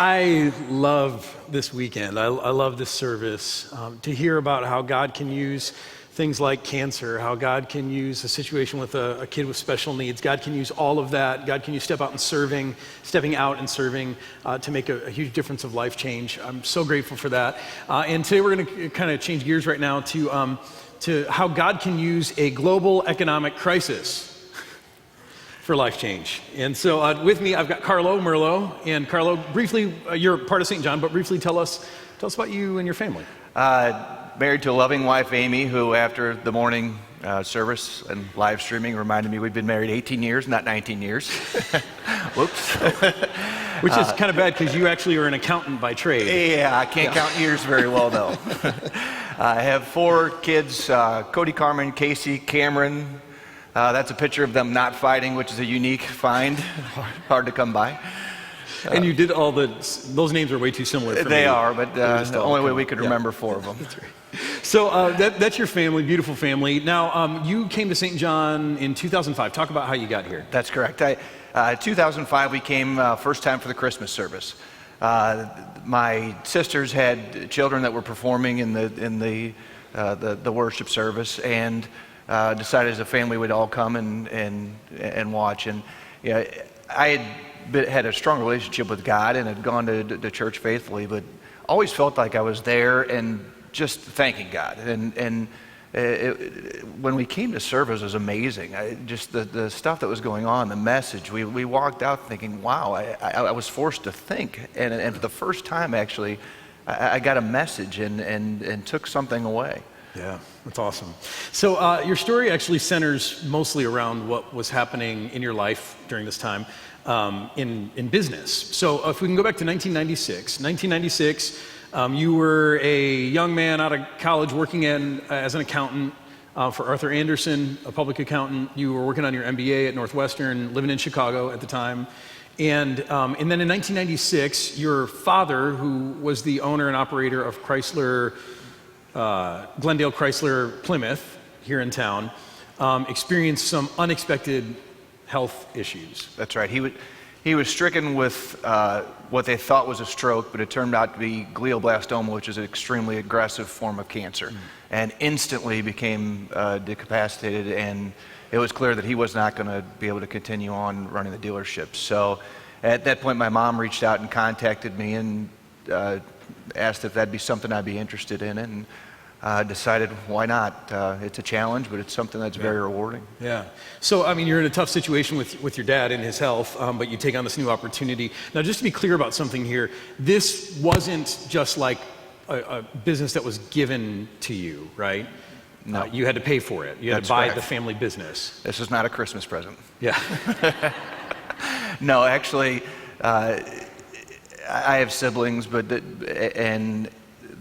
I love this weekend. I love this service. To hear about how God can use things like cancer, how God can use a situation with a kid with special needs. God can use all of that. God can use stepping out and serving to make a huge difference of life change. I'm so grateful for that. And today we're going to kind of change gears right now to how God can use a global economic crisis for life change. And so with me, I've got Carlo, Merlo. And Carlo, briefly, you're part of St. John, but briefly tell us about you and your family. Married to a loving wife, Amy, who after the morning service and live streaming reminded me we've been married 18 years, not 19 years. Whoops. Which is kind of bad because you actually are an accountant by trade. Yeah, I can't count years very well, though. I have 4 kids, Cody, Carmen, Casey, Cameron. That's a picture of them not fighting, which is a unique find, hard to come by. And you did those names are way too similar for me. They are, but the only way we could remember 4 of them. That's right. So that's your family, beautiful family. Now, you came to St. John in 2005. Talk about how you got here. That's correct. 2005, we came first time for the Christmas service. My sisters had children that were performing in the worship service, and decided as a family we'd all come and watch. And I had a strong relationship with God and had gone to church faithfully, but always felt like I was there and just thanking God. And when we came to service, it was amazing. Just the stuff that was going on, the message. We walked out thinking, wow, I was forced to think. And for the first time, actually, I got a message and took something away. Yeah, that's awesome. So your story actually centers mostly around what was happening in your life during this time in business. So if we can go back to 1996, you were a young man out of college working as an accountant for Arthur Anderson, a public accountant. You were working on your MBA at Northwestern, living in Chicago at the time. And then in 1996, your father, who was the owner and operator of Glendale Chrysler Plymouth here in town, experienced some unexpected health issues. That's right. He was stricken with what they thought was a stroke, but it turned out to be glioblastoma, which is an extremely aggressive form of cancer, and instantly became decapacitated, and it was clear that he was not going to be able to continue on running the dealership. So at that point, my mom reached out and contacted me and asked if that'd be something I'd be interested in, and decided why not. It's a challenge, but it's something that's very rewarding. Yeah. So, I mean, you're in a tough situation with your dad and his health, but you take on this new opportunity. Now, just to be clear about something here, this wasn't just like a business that was given to you, right? No. You had to pay for it. You had to buy the family business. This is not a Christmas present. Yeah. No, actually, I have siblings, and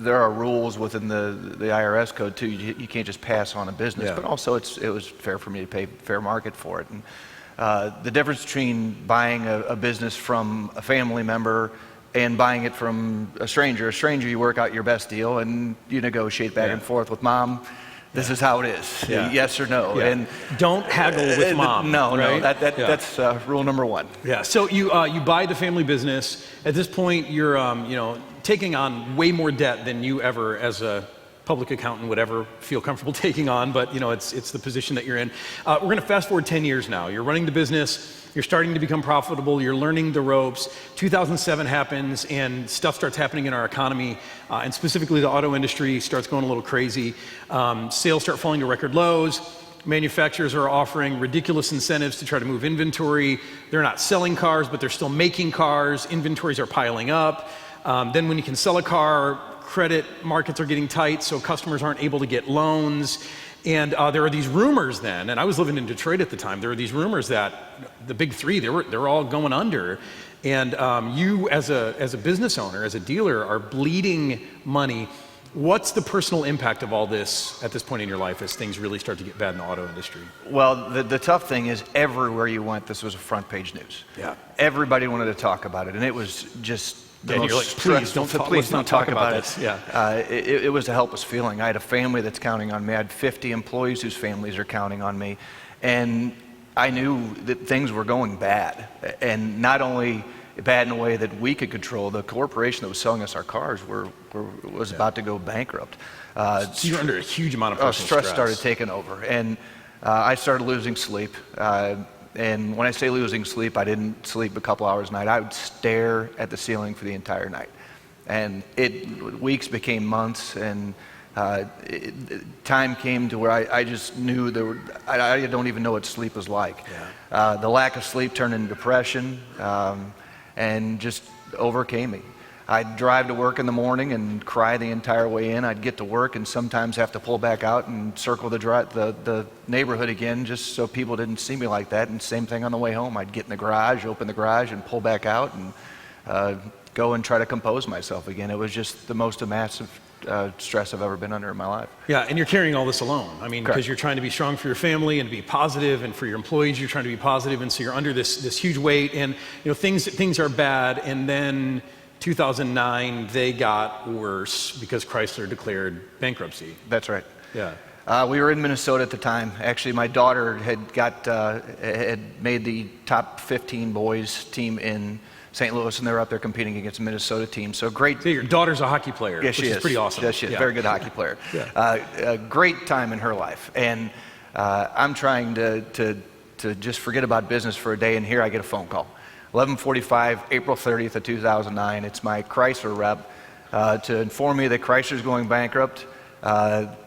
there are rules within the IRS code too. You can't just pass on a business, but also it was fair for me to pay fair market for it. And the difference between buying a business from a family member and buying it from a stranger you work out your best deal and you negotiate back and forth with mom. This is how it is. Yes or no. Yeah. And don't haggle with mom. No, right? That's rule number 1. Yeah. So you buy the family business. At this point, you're taking on way more debt than you ever, as a public accountant, would ever feel comfortable taking on. But it's the position that you're in. We're going to fast forward 10 years now. You're running the business. You're starting to become profitable. You're learning the ropes. 2007 happens, and stuff starts happening in our economy, and specifically the auto industry starts going a little crazy. Sales start falling to record lows. Manufacturers are offering ridiculous incentives to try to move inventory. They're not selling cars, but they're still making cars. Inventories are piling up. Then when you can sell a car, credit markets are getting tight, so customers aren't able to get loans. And there are these rumors then, and I was living in Detroit at the time, there were these rumors that the big 3, they were all going under. And you as a business owner, as a dealer, are bleeding money. What's the personal impact of all this at this point in your life as things really start to get bad in the auto industry? Well, the tough thing is everywhere you went, this was a front page news. Yeah. Everybody wanted to talk about it, and it was just and you're like, please don't talk about this. Yeah. It was a helpless feeling. I had a family that's counting on me. I had 50 employees whose families are counting on me. And I knew that things were going bad. And not only bad in a way that we could control. The corporation that was selling us our cars was about to go bankrupt. So you're under a huge amount of personal stress started taking over, and I started losing sleep. And when I say losing sleep, I didn't sleep a couple hours a night. I would stare at the ceiling for the entire night. And weeks became months, and time came to where I just knew I don't even know what sleep was like. Yeah. The lack of sleep turned into depression, and just overcame me. I'd drive to work in the morning and cry the entire way in. I'd get to work and sometimes have to pull back out and circle the neighborhood again just so people didn't see me like that. And same thing on the way home. I'd get in the garage, open the garage, and pull back out and go and try to compose myself again. It was just the most massive stress I've ever been under in my life. Yeah, and you're carrying all this alone. I mean, because you're trying to be strong for your family and be positive, and for your employees, you're trying to be positive, and so you're under this huge weight, and things are bad, and then 2009, they got worse because Chrysler declared bankruptcy. That's right. Yeah. We were in Minnesota at the time. Actually, my daughter had made the top 15 boys team in St. Louis, and they were up there competing against a Minnesota team. So great. So your daughter's a hockey player, yes, which is pretty awesome. Yes, she is. Yeah. Very good hockey player. Yeah. A great time in her life. And I'm trying to just forget about business for a day, and here I get a phone call. 11:45, April 30th of 2009. It's my Chrysler rep to inform me that Chrysler's going bankrupt.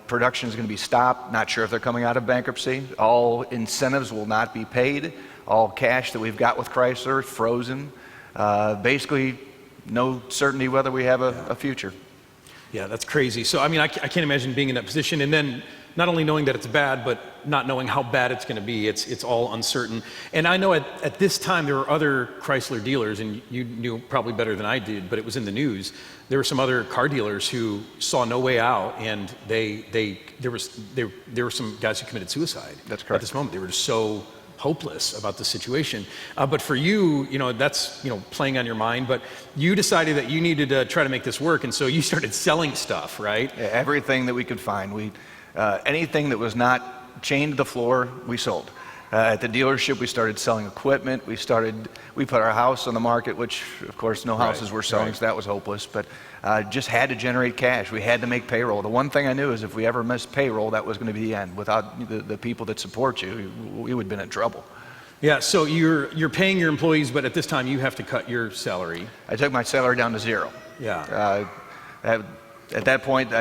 Production is going to be stopped. Not sure if they're coming out of bankruptcy. All incentives will not be paid. All cash that we've got with Chrysler frozen. Basically, no certainty whether we have a future. Yeah, that's crazy. So, I mean, I can't imagine being in that position, and then not only knowing that it's bad, but not knowing how bad it's going to be. It's all uncertain. And I know at this time there were other Chrysler dealers, and you knew probably better than I did, but it was in the news. There were some other car dealers who saw no way out, and there were some guys who committed suicide. That's correct. At this moment, they were just so hopeless about the situation. But for you, that's playing on your mind. But you decided that you needed to try to make this work, and so you started selling stuff, right? Yeah, everything that we could find. Anything that was not chained to the floor, we sold. At the dealership, we started selling equipment. We put our house on the market, which, of course, no houses were selling, so that was hopeless. But just had to generate cash. We had to make payroll. The one thing I knew is if we ever missed payroll, that was going to be the end. Without the people that support you, we would have been in trouble. Yeah, so you're paying your employees, but at this time, you have to cut your salary. I took my salary down to zero. Yeah. At that point,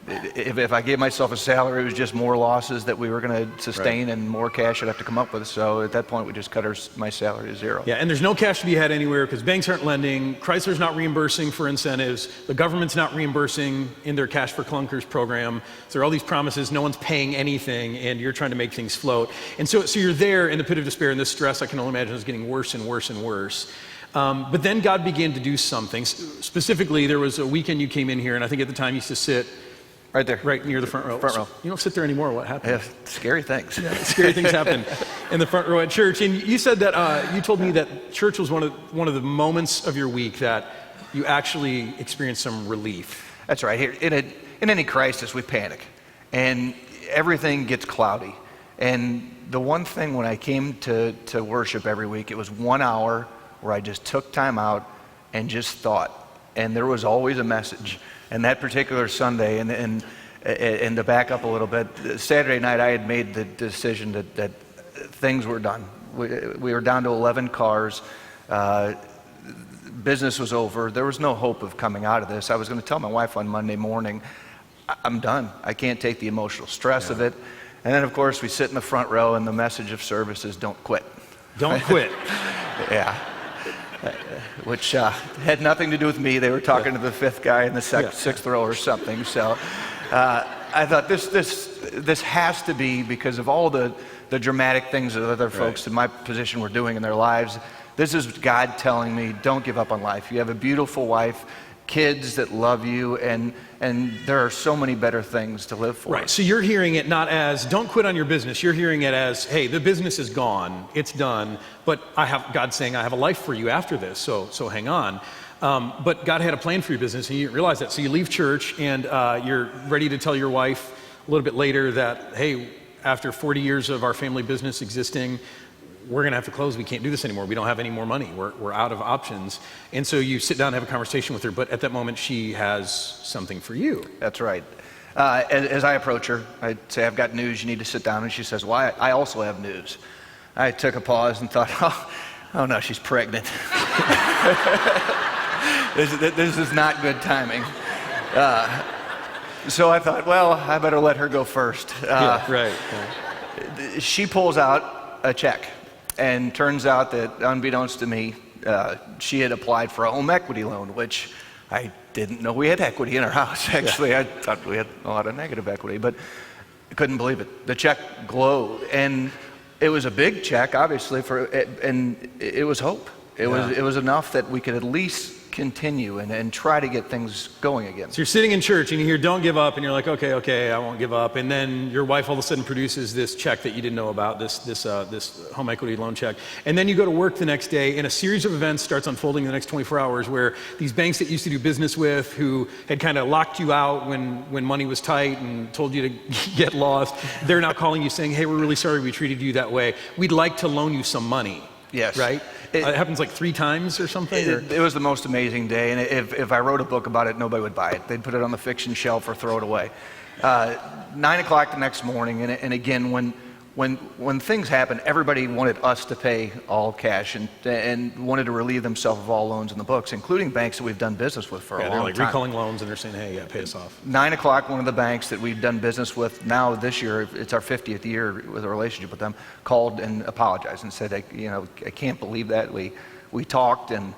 if I gave myself a salary, it was just more losses that we were going to sustain and more cash I'd have to come up with. So at that point, we just cut my salary to zero. Yeah, and there's no cash to be had anywhere because banks aren't lending, Chrysler's not reimbursing for incentives, the government's not reimbursing in their Cash for Clunkers program. So there are all these promises, no one's paying anything, and you're trying to make things float. And so you're there in the pit of despair, and this stress, I can only imagine, is getting worse and worse and worse. But then God began to do something. Specifically, there was a weekend you came in here, and I think at the time you used to sit right there. Right near the front row. Front row. You don't sit there anymore. What happened? Yeah, scary things. Yeah, scary things happen in the front row at church. And you said that, you told me that church was one of the moments of your week that you actually experienced some relief. That's right. Here, in any crisis, we panic. And everything gets cloudy. And the one thing when I came to worship every week, it was 1 hour where I just took time out and just thought. And there was always a message. And that particular Sunday, and to back up a little bit, Saturday night I had made the decision that things were done. We were down to 11 cars. Business was over. There was no hope of coming out of this. I was going to tell my wife on Monday morning, I'm done. I can't take the emotional stress of it. And then, of course, we sit in the front row, and the message of service is don't quit. Don't quit. Yeah. Which had nothing to do with me. They were talking to the fifth guy in the sixth row or something. So I thought this has to be because of all the dramatic things that other folks in my position were doing in their lives. This is God telling me, don't give up on life. You have a beautiful wife, kids that love you, and there are so many better things to live for. Right, so you're hearing it not as, don't quit on your business. You're hearing it as, hey, the business is gone, it's done, but God's saying, I have a life for you after this, so hang on. But God had a plan for your business, and you didn't realize that. So you leave church, and you're ready to tell your wife a little bit later that, hey, after 40 years of our family business existing, we're going to have to close. We can't do this anymore. We don't have any more money. We're out of options. And so you sit down and have a conversation with her, but at that moment she has something for you. That's right. As I approach her, I say, I've got news, you need to sit down. And she says, well, I also have news. I took a pause and thought, oh no, she's pregnant. This is not good timing. So I thought, well, I better let her go first. Right. She pulls out a check, and turns out that, unbeknownst to me, she had applied for a home equity loan, which I didn't know we had equity in our house. Actually, I thought we had a lot of negative equity, but I couldn't believe it. The check glowed, and it was a big check, obviously, and it was hope. It was enough that we could at least continue and try to get things going again. So you're sitting in church and you hear, don't give up, and you're like, okay, I won't give up. And then your wife all of a sudden produces this check that you didn't know about, this home equity loan check. And then you go to work the next day, and a series of events starts unfolding in the next 24 hours where these banks that you used to do business with, who had kind of locked you out when money was tight and told you to get lost, they're now calling you saying, hey, we're really sorry we treated you that way. We'd like to loan you some money. Yes. Right? It happens like 3 times or something? It was the most amazing day, and if I wrote a book about it, nobody would buy it. They'd put it on the fiction shelf or throw it away. 9 o'clock the next morning, and again, when things happen, everybody wanted us to pay all cash and wanted to relieve themselves of all loans in the books, including banks that we've done business with for a long time. They're like recalling loans, and they're saying, hey, pay us off. 9 o'clock, one of the banks that we've done business with now this year, it's our 50th year with a relationship with them, called and apologized and said, I can't believe that. We talked and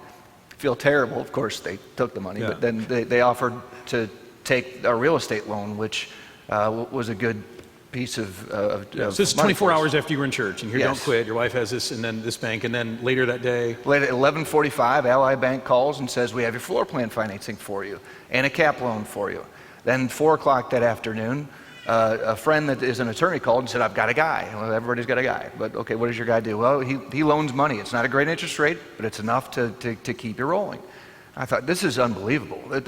feel terrible. Of course, they took the money, but then they offered to take our real estate loan, which was a good piece of so this is 24 hours after you were in church, and you hear, Yes. don't quit. Your wife has this, and then this bank, and then later that day. Late at 11:45, Ally Bank calls and says, we have your floor plan financing for you and a cap loan for you. Then 4 o'clock that afternoon, a friend that is an attorney called and said, I've got a guy. Well, everybody's got a guy. But okay, what does your guy do? Well, he loans money. It's not a great interest rate, but it's enough to keep you rolling. I thought, this is unbelievable. It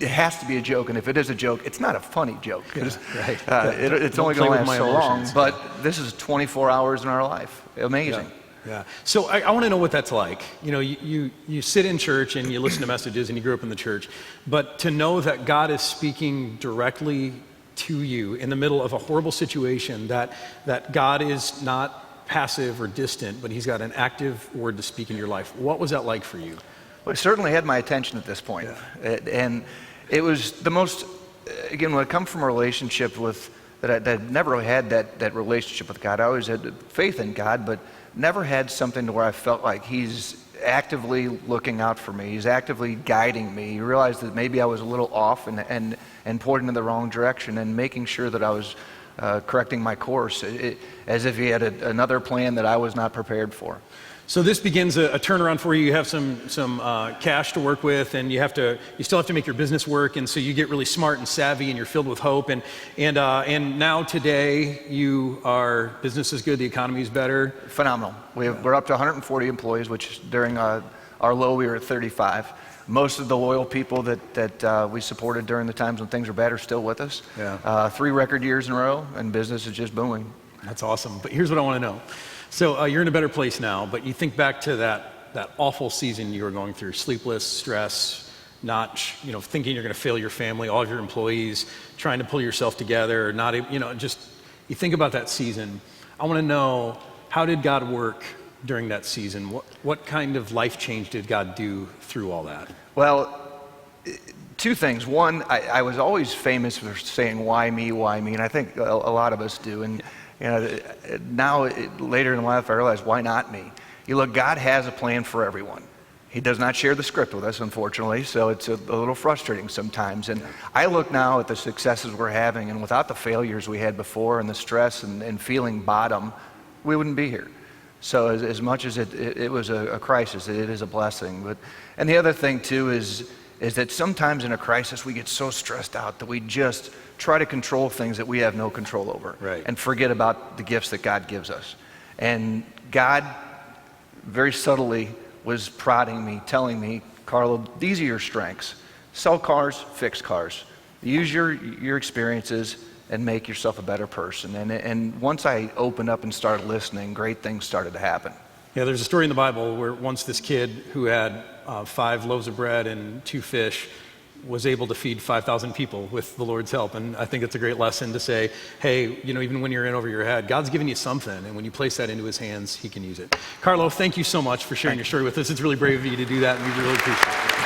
has to be a joke, and if it is a joke, it's not a funny joke. Right. It's only going to last so long, but this is 24 hours in our life. Amazing. Yeah. So I want to know what that's like. You sit in church and you listen to messages, and you grew up in the church, but to know that God is speaking directly to you in the middle of a horrible situation, that God is not passive or distant, but he's got an active word to speak in your life. What was that like for you? Well, it certainly had my attention at this point. And it was the most, again, when it comes from a relationship that I never had that relationship with God. I always had faith in God, but never had something to where I felt like he's actively looking out for me. He's actively guiding me. He realized that maybe I was a little off and pointing in the wrong direction, and making sure that I was correcting my course, as if he had another plan that I was not prepared for. So this begins a turnaround for you. You have some cash to work with, and you still have to make your business work, and so you get really smart and savvy, and you're filled with hope. And now today, business is good, the economy is better. Phenomenal. We're up to 140 employees, which during our low we were at 35. Most of the loyal people that we supported during the times when things were bad are still with us. 3 record years in a row, and business is just booming. That's awesome. But here's what I want to know. So you're in a better place now, but you think back to that awful season you were going through, sleepless, stress, not thinking you're going to fail your family, all of your employees, trying to pull yourself together, you think about that season. I want to know, how did God work during that season? What kind of life change did God do through all that? Well, 2 things. One, I was always famous for saying, why me, and I think a lot of us do. And now, later in life, I realized, why not me? Look, God has a plan for everyone. He does not share the script with us, unfortunately, so it's a little frustrating sometimes. And I look now at the successes we're having, and without the failures we had before and the stress and feeling bottom, we wouldn't be here. So as much as it was a crisis, it is a blessing. And the other thing, too, is that sometimes in a crisis we get so stressed out that we just try to control things that we have no control over, and forget about the gifts that God gives us. And God very subtly was prodding me, telling me, Carlo, these are your strengths. Sell cars, fix cars. Use your experiences, and make yourself a better person. And once I opened up and started listening, great things started to happen. Yeah, there's a story in the Bible where once this kid who had 5 loaves of bread and 2 fish was able to feed 5,000 people with the Lord's help. And I think it's a great lesson to say, hey, even when you're in over your head, God's given you something, and when you place that into his hands, he can use it. Carlo, thank you so much for sharing your story with us. It's really brave of you to do that, and we really appreciate it.